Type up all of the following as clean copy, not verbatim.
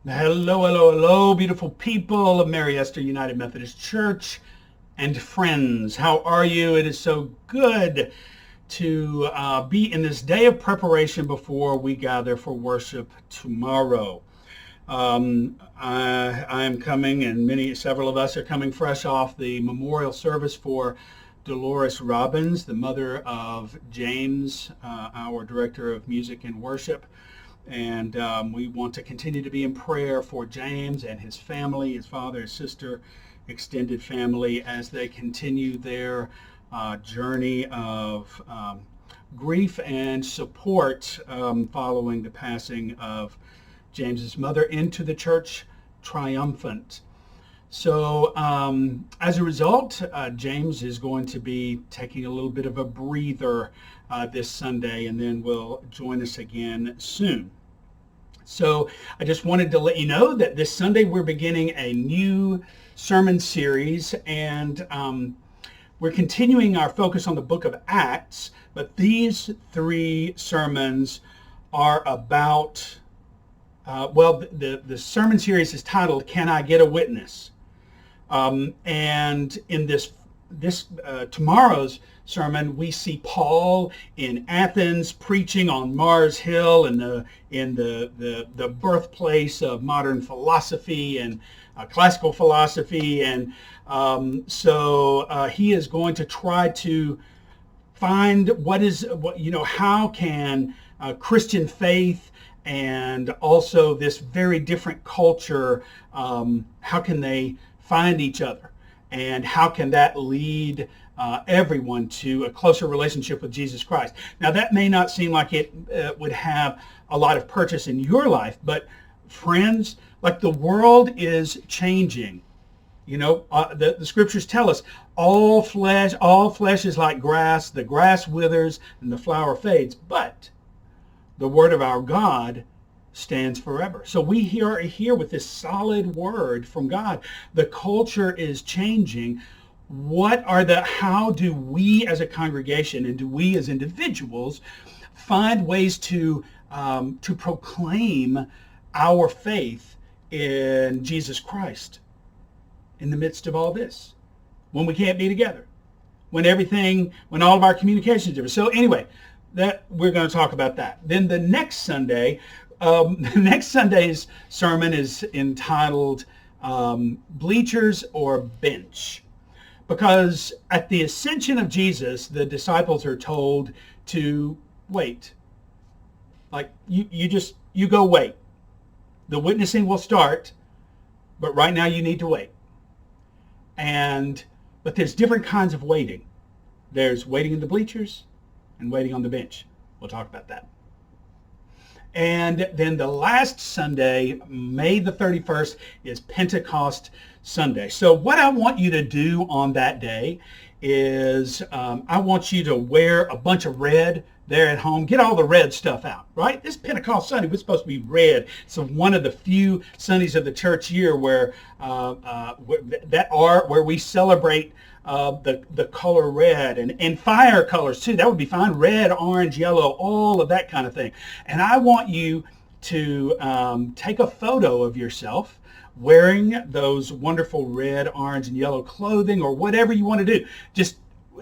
Hello, hello, hello, beautiful people of Mary Esther United Methodist Church and friends. How are you? It is so good to be in this day of preparation before we gather for worship tomorrow. I am coming, and several of us are coming fresh off the memorial service for Dolores Robbins, the mother of James, our director of music and worship. And we want to continue to be in prayer for James and his family, his father, his sister, extended family, as they continue their journey of grief and support following the passing of James's mother into the church triumphant. So as a result, James is going to be taking a little bit of a breather this Sunday, and then will join us again soon. So I just wanted to let you know that this Sunday we're beginning a new sermon series, and we're continuing our focus on the book of Acts, but these three sermons are about, the sermon series is titled, Can I Get a Witness? And in this tomorrow's sermon, we see Paul in Athens preaching on Mars Hill, and in the birthplace of modern philosophy and classical philosophy, and so he is going to try to find how can Christian faith and also this very different culture, how can they find each other, and how can that lead everyone to a closer relationship with Jesus Christ. Now, that may not seem like it would have a lot of purchase in your life, but friends, like, the world is changing. The scriptures tell us all flesh is like grass. The grass withers and the flower fades, but the word of our God stands forever. So we are here with this solid word from God. The culture is changing. How do we as a congregation, and do we as individuals, find ways to proclaim our faith in Jesus Christ in the midst of all this, when we can't be together, when all of our communications are different? So anyway, that we're going to talk about that. Then the next Sunday, next Sunday's sermon is entitled Bleachers or Bench, because at the ascension of Jesus, the disciples are told to wait. Like, you go wait. The witnessing will start, but right now you need to wait. But there's different kinds of waiting. There's waiting in the bleachers and waiting on the bench. We'll talk about that. And then the last Sunday, May the 31st, is Pentecost Sunday. So what I want you to do on that day is I want you to wear a bunch of red there at home. Get all the red stuff out, right? This Pentecost Sunday was supposed to be red. So one of the few Sundays of the church year where we celebrate the color red, and fire colors too. That would be fine. Red, orange, yellow, all of that kind of thing. And I want you to take a photo of yourself wearing those wonderful red, orange, and yellow clothing, or whatever you want to do. Just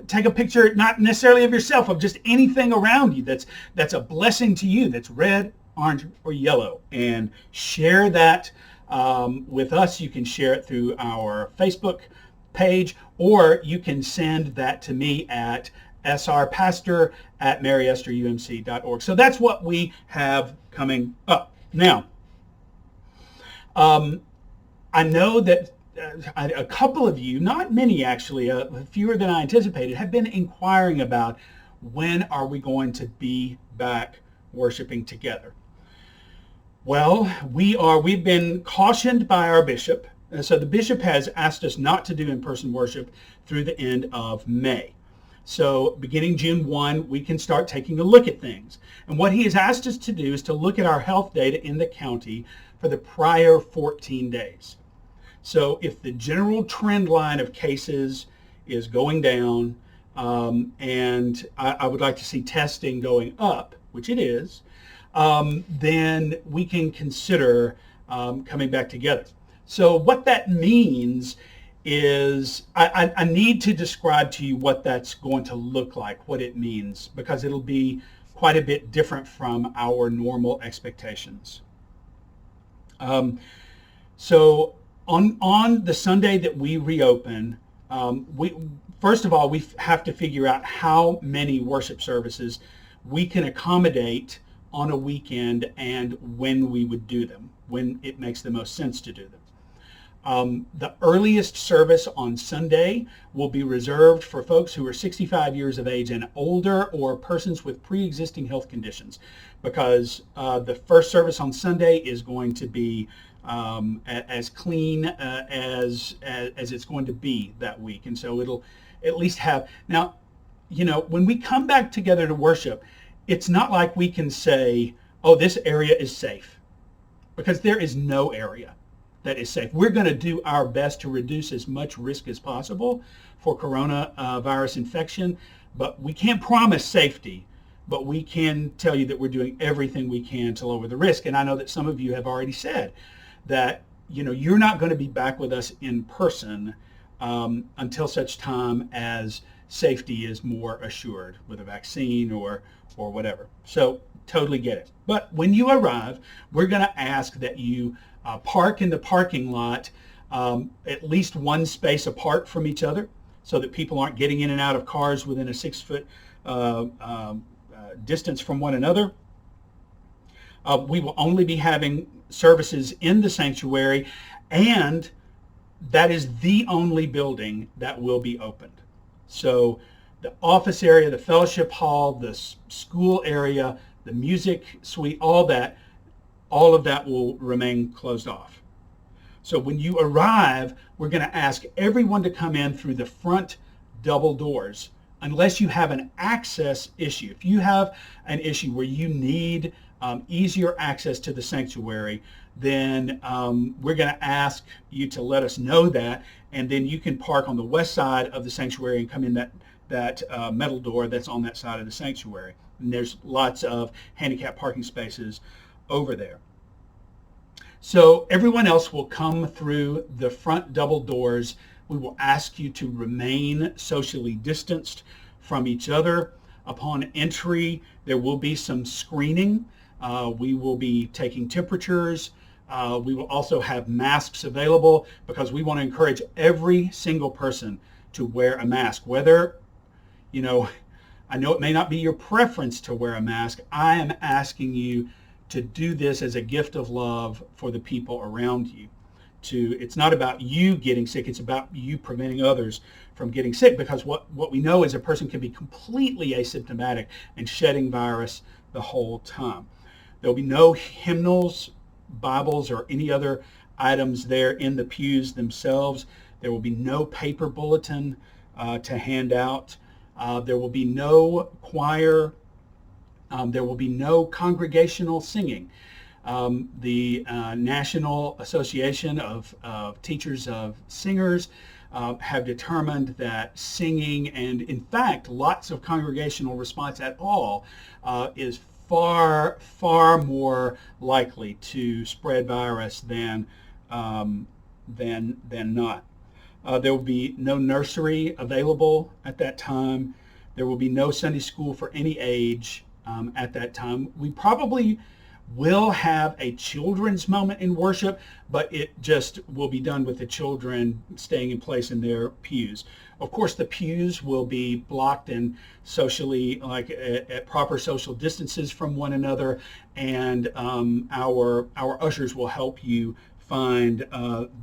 take a picture, not necessarily of yourself, of just anything around you that's a blessing to you, that's red, orange, or yellow, and share that with us. You can share it through our Facebook page, or you can send that to me at srpastor@maryestherumc.org. So that's what we have coming up. Now, I know that a couple of you, not many actually, fewer than I anticipated, have been inquiring about when are we going to be back worshiping together. Well, we've been cautioned by our bishop. So the bishop has asked us not to do in-person worship through the end of May. So beginning June 1, we can start taking a look at things. And what he has asked us to do is to look at our health data in the county for the prior 14 days. So if the general trend line of cases is going down, and I would like to see testing going up, which it is, then we can consider coming back together. So what that means is I need to describe to you what that's going to look like, what it means, because it'll be quite a bit different from our normal expectations. So on the Sunday that we reopen, first of all, we have to figure out how many worship services we can accommodate on a weekend and when we would do them, when it makes the most sense to do them. The earliest service on Sunday will be reserved for folks who are 65 years of age and older or persons with pre-existing health conditions, because the first service on Sunday is going to be as clean as it's going to be that week. And so it'll at least have, now, you know, when we come back together to worship, it's not like we can say, oh, this area is safe, because there is no area that is safe. We're going to do our best to reduce as much risk as possible for coronavirus infection, but we can't promise safety, but we can tell you that we're doing everything we can to lower the risk. And I know that some of you have already said that, you know, you're not going to be back with us in person until such time as safety is more assured with a vaccine or whatever. So totally get it. But when you arrive, we're going to ask that you park in the parking lot at least one space apart from each other, so that people aren't getting in and out of cars within a 6-foot distance from one another. We will only be having services in the sanctuary, and that is the only building that will be opened. So the office area, the fellowship hall, the school area, the music suite, all of that will remain closed off. So when you arrive, we're going to ask everyone to come in through the front double doors, unless you have an access issue. If you have an issue where you need easier access to the sanctuary, then we're going to ask you to let us know that, and then you can park on the west side of the sanctuary and come in that metal door that's on that side of the sanctuary. And there's lots of handicap parking spaces over there. So everyone else will come through the front double doors. We will ask you to remain socially distanced from each other. Upon entry, there will be some screening. We will be taking temperatures. We will also have masks available, because we want to encourage every single person to wear a mask. Whether, you know, I know it may not be your preference to wear a mask. I am asking you to do this as a gift of love for the people around you. It's not about you getting sick, it's about you preventing others from getting sick, because what we know is a person can be completely asymptomatic and shedding virus the whole time. There'll be no hymnals, Bibles, or any other items there in the pews themselves. There will be no paper bulletin to hand out. There will be no choir. There will be no congregational singing. The National Association of Teachers of Singers have determined that singing, and in fact lots of congregational response at all, is far, far more likely to spread virus than not. There will be no nursery available at that time. There will be no Sunday school for any age at that time. We probably will have a children's moment in worship, but it just will be done with the children staying in place in their pews. Of course, the pews will be blocked and socially, like at proper social distances from one another, and our ushers will help you find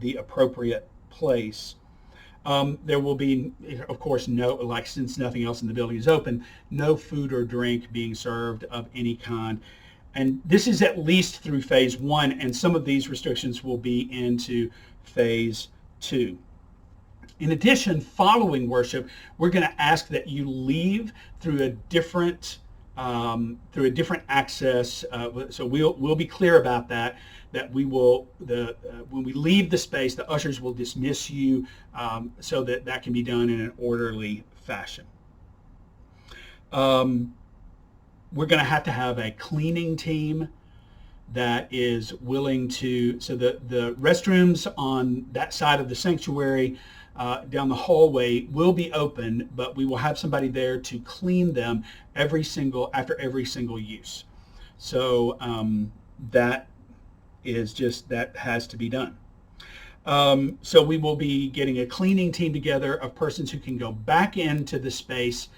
the appropriate place. There will be, of course, since nothing else in the building is open, no food or drink being served of any kind. And this is at least through phase 1, and some of these restrictions will be into phase 2. In addition, following worship, we're going to ask that you leave through a different access. So we'll be clear about that. That we will, when we leave the space, the ushers will dismiss you so that can be done in an orderly fashion. We're going to have a cleaning team that is willing to, so the restrooms on that side of the sanctuary down the hallway will be open, but we will have somebody there to clean them after every single use. So that has to be done. So we will be getting a cleaning team together of persons who can go back into the space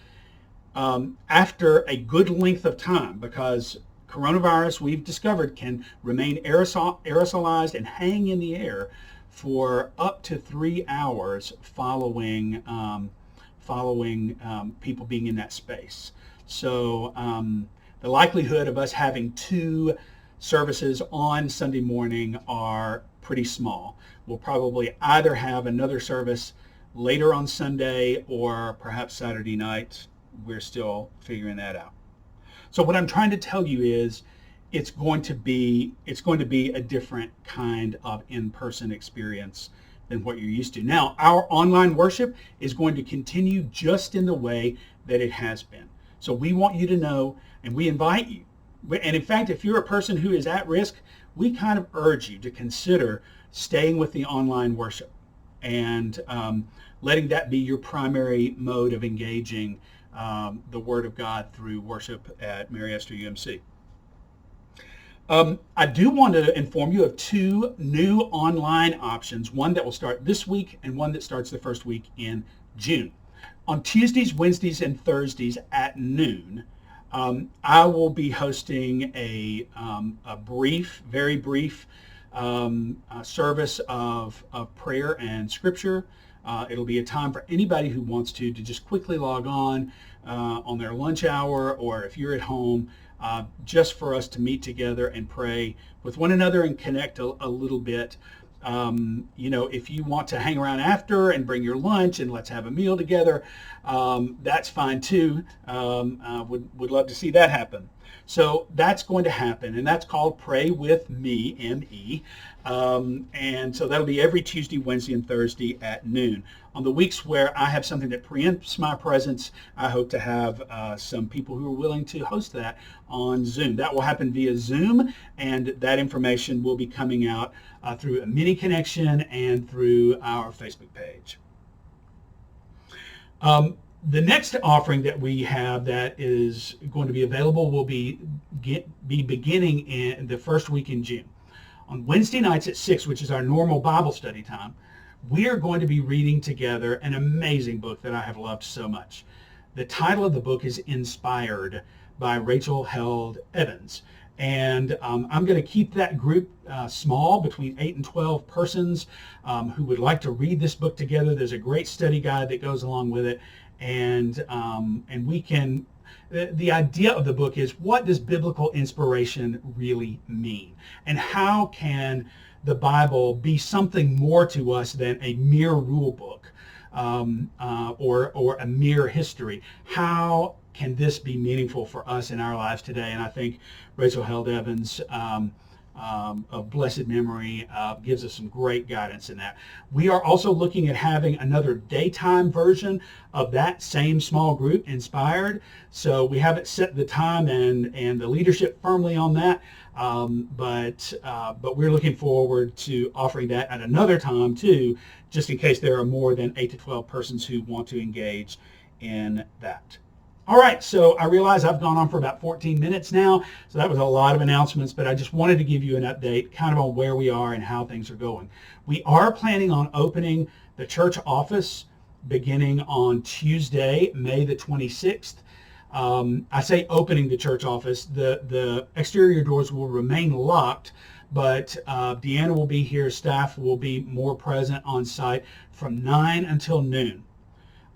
after a good length of time, because coronavirus, we've discovered, can remain aerosolized and hang in the air for up to 3 hours following people being in that space. So the likelihood of us having 2 services on Sunday morning are pretty small. We'll probably either have another service later on Sunday or perhaps Saturday night. We're still figuring that out. So what I'm trying to tell you is it's going to be a different kind of in-person experience than what you're used to. Now, our online worship is going to continue just in the way that it has been. So we want you to know, and we invite you. And in fact, if you're a person who is at risk, we kind of urge you to consider staying with the online worship and letting that be your primary mode of engaging the Word of God through worship at Mary Esther UMC. I do want to inform you of 2 new online options, one that will start this week and one that starts the first week in June. On Tuesdays, Wednesdays, and Thursdays at noon, I will be hosting a very brief service of prayer and scripture. It'll be a time for anybody who wants to just quickly log on their lunch hour, or if you're at home, just for us to meet together and pray with one another and connect a little bit. If you want to hang around after and bring your lunch and let's have a meal together, that's fine too. Would love to see that happen. So that's going to happen, and that's called Pray With Me, M-E. And so that'll be every Tuesday, Wednesday, and Thursday at noon. On the weeks where I have something that preempts my presence, I hope to have some people who are willing to host that on Zoom. That will happen via Zoom, and that information will be coming out through a mini connection and through our Facebook page. The next offering that we have that is going to be available will be beginning in the first week in June. On Wednesday nights at 6, which is our normal Bible study time, we are going to be reading together an amazing book that I have loved so much. The title of the book is Inspired by Rachel Held Evans. And I'm going to keep that group small, between 8 and 12 persons who would like to read this book together. There's a great study guide that goes along with it. And we can, the idea of the book is, what does biblical inspiration really mean? And how can the Bible be something more to us than a mere rule book or a mere history? How can this be meaningful for us in our lives today? And I think Rachel Held Evans, of blessed memory, gives us some great guidance in that. We are also looking at having another daytime version of that same small group, Inspired. So we haven't set the time and the leadership firmly on that, but we're looking forward to offering that at another time too, just in case there are more than 8 to 12 persons who want to engage in that. All right, so I realize I've gone on for about 14 minutes now, so that was a lot of announcements, but I just wanted to give you an update kind of on where we are and how things are going. We are planning on opening the church office beginning on Tuesday, May the 26th. I say opening the church office. The exterior doors will remain locked, but Deanna will be here. Staff will be more present on site from 9 until noon.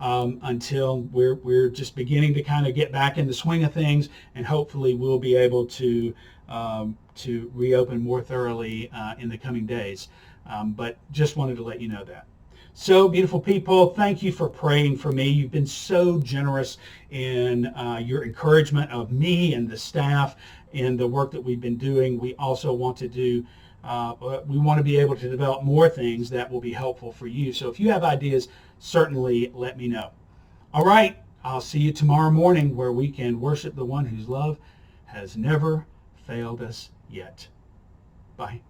Until we're just beginning to kind of get back in the swing of things, and hopefully we'll be able to reopen more thoroughly in the coming days. But just wanted to let you know that. So, beautiful people, thank you for praying for me. You've been so generous in your encouragement of me and the staff in the work that we've been doing. We also want to do we want to be able to develop more things that will be helpful for you. So if you have ideas, certainly let me know. All right, I'll see you tomorrow morning, where we can worship the one whose love has never failed us yet. Bye.